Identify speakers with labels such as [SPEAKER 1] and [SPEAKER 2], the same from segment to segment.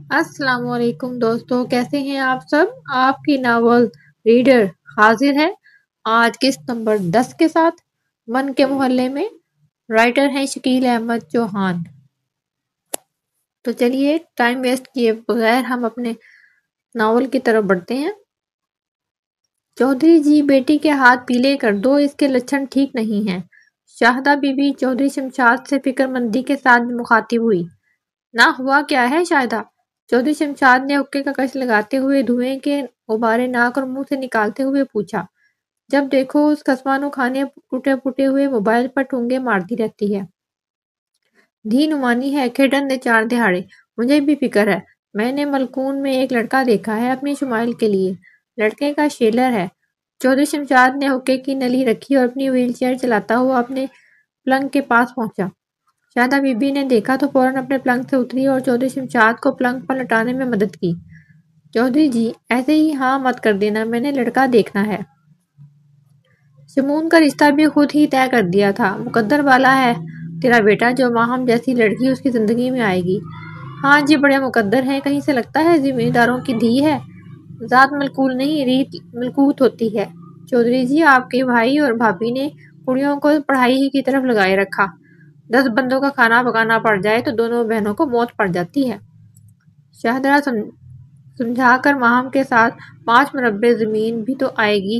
[SPEAKER 1] السلام علیکم دوستو، کیسے ہیں آپ سب؟ آپ کی ناول ریڈر حاضر ہے آج قسط نمبر 10 کے ساتھ۔ من کے محلے میں رائٹر ہیں شکیل احمد چوہان۔ تو چلیے ٹائم ویسٹ کیے بغیر ہم اپنے ناول کی طرف بڑھتے ہیں۔ چودھری جی بیٹی کے ہاتھ پیلے کر دو، اس کے لچھن ٹھیک نہیں ہیں۔ شاہدہ بی بی چودھری شمشاد سے فکر مندی کے ساتھ مخاطب ہوئی۔ نہ ہوا کیا ہے شاہدہ؟ چودھری شمشاد نے حقے کا کش لگاتے ہوئے دھوئیں کے غبارے ناک اور منہ سے نکالتے ہوئے پوچھا۔ جب دیکھو اس خسمانو کھانے ٹوٹے پھوٹے ہوئے موبائل پر ٹھونگے مارتی رہتی ہے۔ دھی نمانی ہے، کھیڈن نے چار دہاڑے۔ مجھے بھی فکر ہے، میں نے ملکون میں ایک لڑکا دیکھا ہے اپنی شمائل کے لیے۔ لڑکے کا شیلر ہے۔ چودھری شمشاد نے حقے کی نلی رکھی اور اپنی ویل چیئر چلاتا ہوا اپنے پلنگ کے پاس پہنچا۔ شاہدہ بی بی نے دیکھا تو فوراً اپنے پلنگ سے اتری اور چودھری شمشاد کو پلنگ پر لٹانے میں مدد کی۔ چودھری جی ایسے ہی ہاں مت کر دینا، میں نے لڑکا دیکھنا ہے۔ شمون کا رشتہ بھی خود ہی طے کر دیا تھا۔ مقدر والا ہے تیرا بیٹا، جو ماہم جیسی لڑکی اس کی زندگی میں آئے گی۔ ہاں جی بڑے مقدر ہیں، کہیں سے لگتا ہے زمینداروں کی دھی ہے۔ ذات ملکول نہیں، ریت ملکوت ہوتی ہے۔ چودھری جی آپ کے بھائی اور بھابھی نے کڑیوں کو پڑھائی ہی کی طرف لگائے رکھا۔ 10 بندوں کا کھانا پکانا پڑ جائے تو دونوں بہنوں کو موت پڑ جاتی ہے۔ شاہدرہ سمجھا کر ماہم کے ساتھ 5 مربع زمین بھی تو آئے گی۔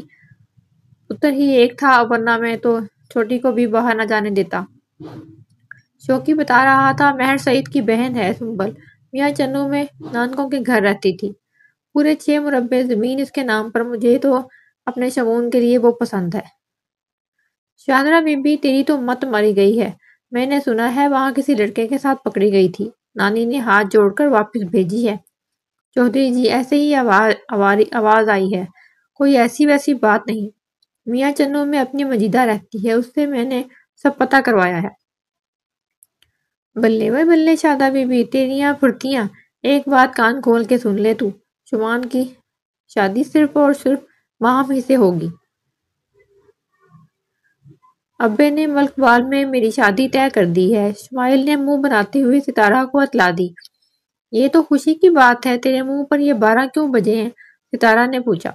[SPEAKER 1] پتر ہی ایک تھا، ورنہ میں تو چھوٹی کو بھی باہر نہ جانے دیتا۔ شوقی بتا رہا تھا مہر سعید کی بہن ہے سنبل، میاں چنو میں نانکوں کے گھر رہتی تھی۔ پورے 6 مربع زمین اس کے نام پر، مجھے تو اپنے شمون کے لیے وہ پسند ہے۔ شاہدرہ بی بی تیری تو مت ماری گئی ہے، میں نے سنا ہے وہاں کسی لڑکے کے ساتھ پکڑی گئی تھی، نانی نے ہاتھ جوڑ کر واپس بھیجی ہے۔ چودھری جی ایسے ہی آواز آئی ہے، کوئی ایسی ویسی بات نہیں۔ میاں چنو میں اپنی مجیدہ رہتی ہے، اس سے میں نے سب پتہ کروایا ہے۔ بلے وے بلے شاہدہ بی بی تیریاں پھرتیاں، ایک بات کان کھول کے سن لے تو، شمان کی شادی صرف اور صرف ماہم ہی سے ہوگی۔ ابے نے ملک بال میں میری شادی طے کر دی ہے، شمائل نے منہ بناتے ہوئے ستارہ کو اتلا دی۔ یہ تو خوشی کی بات ہے، تیرے منہ پر یہ 12 کیوں بجے ہیں؟ ستارہ نے پوچھا۔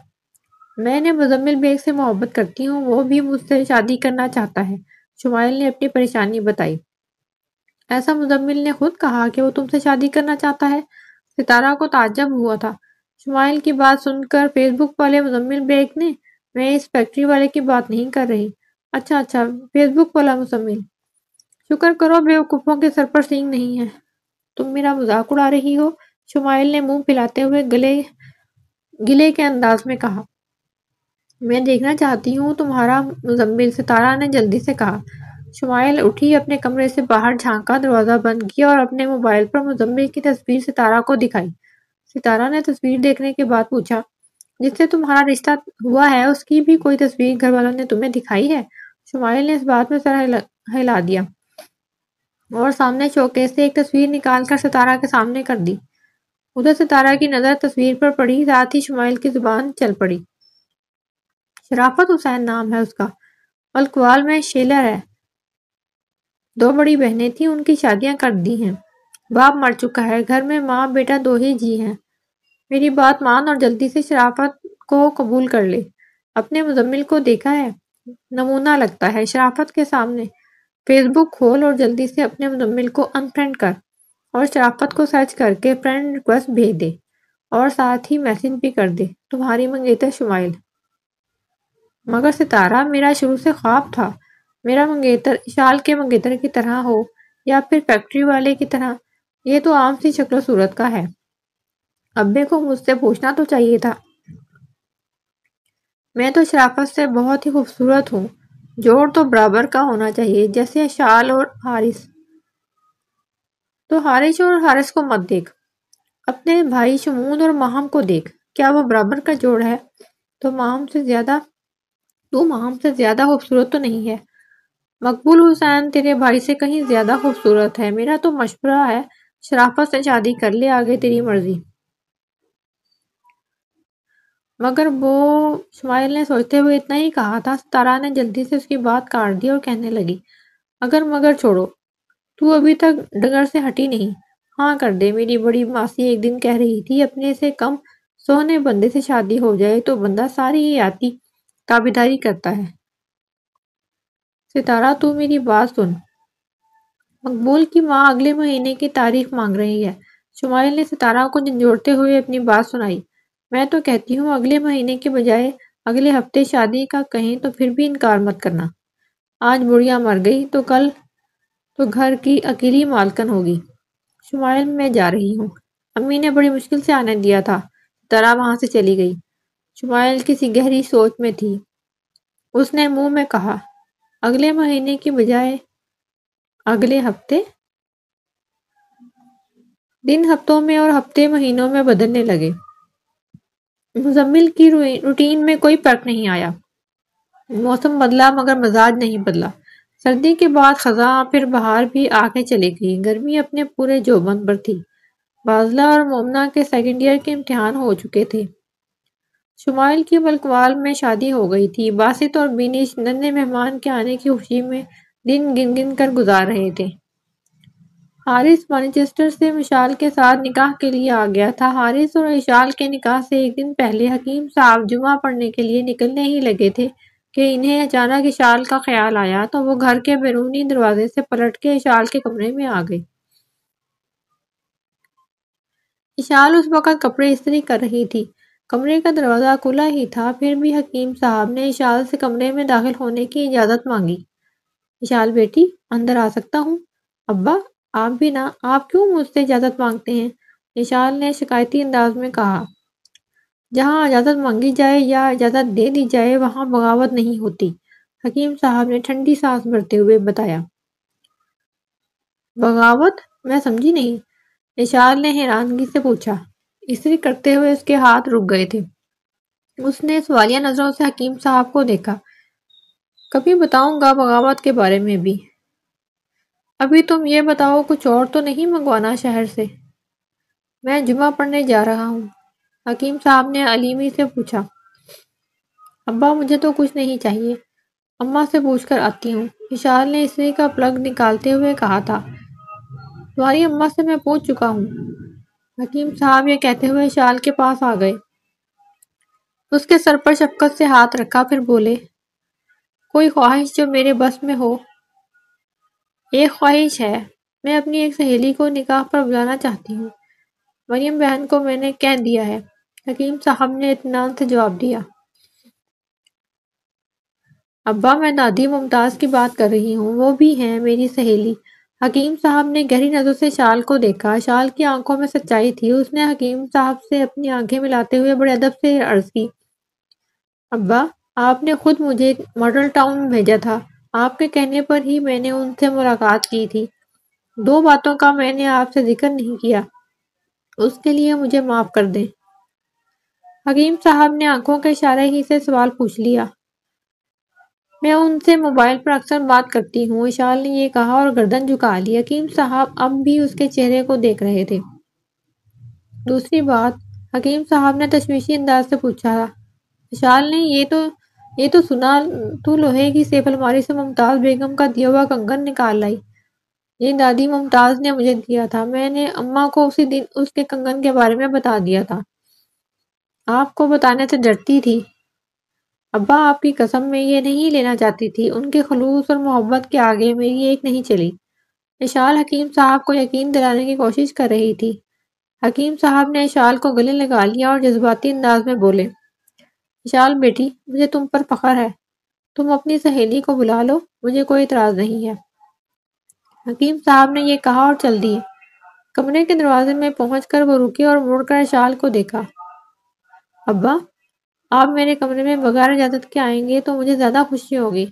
[SPEAKER 1] میں نے مزمل بیگ سے محبت کرتی ہوں، وہ بھی مجھ سے شادی کرنا چاہتا ہے، شمائل نے اپنی پریشانی بتائی۔ ایسا مزمل نے خود کہا کہ وہ تم سے شادی کرنا چاہتا ہے؟ ستارہ کو تعجب ہوا تھا۔ شمائل کی بات سن کر فیس بک والے مزمل بیگ نے، میں اس فیکٹری والے کی بات نہیں کر رہی۔ اچھا فیس بک والا مزمل، شکر کرو بیوقوفوں کے سر پر سینگ نہیں ہے۔ تم میرا مذاق اڑا رہی ہو، شمائل نے منہ پھلاتے ہوئے گلے کے انداز میں کہا۔ میں دیکھنا چاہتی ہوں تمہارا مزمل، ستارہ نے جلدی سے کہا۔ شمائل اٹھی، اپنے کمرے سے باہر جھانکا، دروازہ بند کیا اور اپنے موبائل پر مزمل کی تصویر ستارہ کو دکھائی۔ ستارہ نے تصویر دیکھنے کے بعد پوچھا، جس سے تمہارا رشتہ ہوا ہے اس کی بھی کوئی تصویر گھر والوں نے تمہیں دکھائی ہے؟ شمائل نے اس بات میں سر ہلا دیا اور سامنے شوکیس سے ایک تصویر نکال کر ستارہ کے سامنے کر دی۔ ادھر ستارہ کی نظر تصویر پر پڑی، ساتھ ہی شمائل کی زبان چل پڑی۔ شرافت حسین نام ہے اس کا، ملکوال میں شیلر ہے، 2 بڑی بہنیں تھیں، ان کی شادیاں کر دی ہیں، باپ مر چکا ہے، گھر میں ماں بیٹا 2 ہی جی ہیں۔ میری بات مان اور جلدی سے شرافت کو قبول کر لے۔ اپنے مزمل کو دیکھا ہے؟ نمونہ لگتا ہے۔ شرافت کے سامنے فیس بک کھول اور جلدی سے اپنے مزمل کو ان فرینڈ کر اور شرافت کو سرچ کر کے فرینڈ ریکویسٹ بھیج دے اور ساتھ ہی میسج بھی کر دے، تمہاری منگیتر شمائل۔ مگر ستارہ، میرا شروع سے خواب تھا میرا منگیتر اشال کے منگیتر کی طرح ہو یا پھر فیکٹری والے کی طرح، یہ تو عام سی شکل و صورت کا ہے۔ ابے کو مجھ سے پوچھنا تو چاہیے تھا۔ میں تو شرافت سے بہت ہی خوبصورت ہوں، جوڑ تو برابر کا ہونا چاہیے، جیسے اشال اور حارث۔ تو حارث اور حارث کو مت دیکھ، اپنے بھائی شمون اور ماہم کو دیکھ، کیا وہ برابر کا جوڑ ہے؟ تو ماہم سے زیادہ خوبصورت تو نہیں ہے۔ مقبول حسین تیرے بھائی سے کہیں زیادہ خوبصورت ہے، میرا تو مشورہ ہے شرافت سے شادی کر لے، آگے تیری مرضی۔ مگر وہ، شمائل نے سوچتے ہوئے اتنا ہی کہا تھا۔ ستارہ نے جلدی سے اس کی بات کاٹ دی اور کہنے لگی، اگر مگر چھوڑو، تو ابھی تک ڈگر سے ہٹی نہیں، ہاں کر دے۔ میری بڑی ماسی ایک دن کہہ رہی تھی اپنے سے کم سونے بندے سے شادی ہو جائے تو بندہ ساری ہی آتی تابیداری کرتا ہے۔ ستارہ تو میری بات سن۔ مقبول کی ماں اگلے مہینے کی تاریخ مانگ رہی ہے۔ شمائل نے ستارہ کو جھنجھوڑتے ہوئے اپنی بات سنائی۔ میں تو کہتی ہوں اگلے مہینے کے بجائے اگلے ہفتے شادی کا کہیں تو پھر بھی انکار مت کرنا۔ آج بڑھیا مر گئی تو کل تو گھر کی اکیلی مالکن ہوگی۔ شمائل میں جا رہی ہوں۔ امی نے بڑی مشکل سے آنے دیا تھا۔ ستارہ وہاں سے چلی گئی۔ شمائل کسی گہری سوچ میں تھی۔ اس نے منہ میں کہا، اگلے مہینے کی بجائے اگلے ہفتے؟ دن ہفتوں میں اور ہفتے مہینوں میں بدلنے لگے۔ مزمل کی روٹین میں کوئی فرق نہیں آیا۔ موسم بدلا مگر مزاج نہیں بدلا۔ سردی کے بعد خزاں پھر بہار بھی آ کے چلی گئی۔ گرمی اپنے پورے جوبن پر تھی۔ بازلہ اور مومنہ کے سیکنڈ ایئر کے امتحان ہو چکے تھے۔ شمائل کی ملکوال میں شادی ہو گئی تھی۔ باسط اور بینش ننھے مہمان کے آنے کی خوشی میں دن گن گن کر گزار رہے تھے۔ حارث مانچسٹر سے مشال کے ساتھ نکاح کے لیے آ گیا تھا۔ حارث اور اشال کے نکاح سے ایک دن پہلے حکیم صاحب جمعہ پڑھنے کے لیے نکلنے ہی لگے تھے کہ انہیں اچانک اشال کا خیال آیا تو وہ گھر کے بیرونی دروازے سے پلٹ کے اشال کے کمرے میں آ گئے۔ اشال اس وقت کپڑے استری کر رہی تھی۔ کمرے کا دروازہ کھلا ہی تھا، پھر بھی حکیم صاحب نے اشال سے کمرے میں داخل ہونے کی اجازت مانگی۔ اشال بیٹی، اندر آ سکتا ہوں؟ ابا، آپ بھی نا، آپ کیوں مجھ سے اجازت مانگتے ہیں؟ اشال نے شکایتی انداز میں کہا۔ جہاں اجازت مانگی جائے یا اجازت دے دی جائے وہاں بغاوت نہیں ہوتی، حکیم صاحب نے ٹھنڈی سانس بھرتے ہوئے بتایا۔ بغاوت؟ میں سمجھی نہیں۔ اشال نے حیرانگی سے پوچھا۔ استری کرتے ہوئے اس کے ہاتھ رک گئے تھے۔ اس نے سوالیہ نظروں سے حکیم صاحب کو دیکھا۔ کبھی بتاؤں گا بغاوت کے بارے میں بھی۔ ابھی تم یہ بتاؤ کچھ اور تو نہیں منگوانا شہر سے؟ میں جمعہ پڑھنے جا رہا ہوں۔ حکیم صاحب نے علیمی سے پوچھا۔ ابا، مجھے تو کچھ نہیں چاہیے، اماں سے پوچھ کر آتی ہوں۔ اشال نے استری کا پلگ نکالتے ہوئے کہا تھا۔ تمہاری اماں سے میں پوچھ چکا ہوں۔ حکیم صاحب یہ کہتے ہوئے اشال کے پاس آ گئے۔ اس کے سر پر شفقت سے ہاتھ رکھا، پھر بولے، کوئی خواہش جو میرے بس میں ہو؟ ایک خواہش ہے، میں اپنی ایک سہیلی کو نکاح پر بلانا چاہتی ہوں۔ مریم بہن کو میں نے کہہ دیا ہے، حکیم صاحب نے اطمینان سے جواب دیا۔ ابا، میں دادی ممتاز کی بات کر رہی ہوں، وہ بھی ہیں میری سہیلی۔ حکیم صاحب نے گہری نظر سے شال کو دیکھا۔ شال کی آنکھوں میں سچائی تھی۔ اس نے حکیم صاحب سے اپنی آنکھیں ملاتے ہوئے بڑے ادب سے عرض کی، ابا، آپ نے خود مجھے ماڈل ٹاؤن میں بھیجا تھا۔ آپ کے کہنے پر ہی میں نے ان سے ملاقات کی تھی۔ دو باتوں کا میں نے آپ سے ذکر نہیں کیا، اس کے لیے مجھے معاف کر دیں۔ حکیم صاحب نے آنکھوں کے اشارے ہی سے سوال پوچھ لیا۔ میں ان سے موبائل پر اکثر بات کرتی ہوں، اشال نے یہ کہا اور گردن جھکا لی۔ حکیم صاحب اب بھی اس کے چہرے کو دیکھ رہے تھے۔ دوسری بات؟ حکیم صاحب نے تشویشی انداز سے پوچھا۔ اشال نے یہ تو سنا تو لوہے کی سیف الماری سے ممتاز بیگم کا دیا ہوا کنگن نکال لائی۔ یہ دادی ممتاز نے مجھے دیا تھا، میں نے اماں کو اسی دن اس کے کنگن کے بارے میں بتا دیا تھا۔ آپ کو بتانے سے ڈرتی تھی؟ ابا، آپ کی قسم میں یہ نہیں لینا چاہتی تھی، ان کے خلوص اور محبت کے آگے میری ایک نہیں چلی۔ اشال حکیم صاحب کو یقین دلانے کی کوشش کر رہی تھی۔ حکیم صاحب نے اشال کو گلے لگا لیا اور جذباتی انداز میں بولے، اشال بیٹی، مجھے تم پر فخر ہے، تم اپنی سہیلی کو بلا لو، مجھے کوئی اعتراض نہیں ہے۔ حکیم صاحب نے یہ کہا اور چل دیے۔ کمرے کے دروازے میں پہنچ کر وہ رکے اور مڑ کر اشال کو دیکھا۔ ابا، آپ میرے کمرے میں بغیر اجازت کے آئیں گے تو مجھے زیادہ خوشی ہوگی۔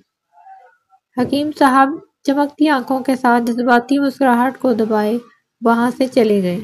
[SPEAKER 1] حکیم صاحب چمکتی آنکھوں کے ساتھ جذباتی مسکراہٹ کو دبائے وہاں سے چلے گئے۔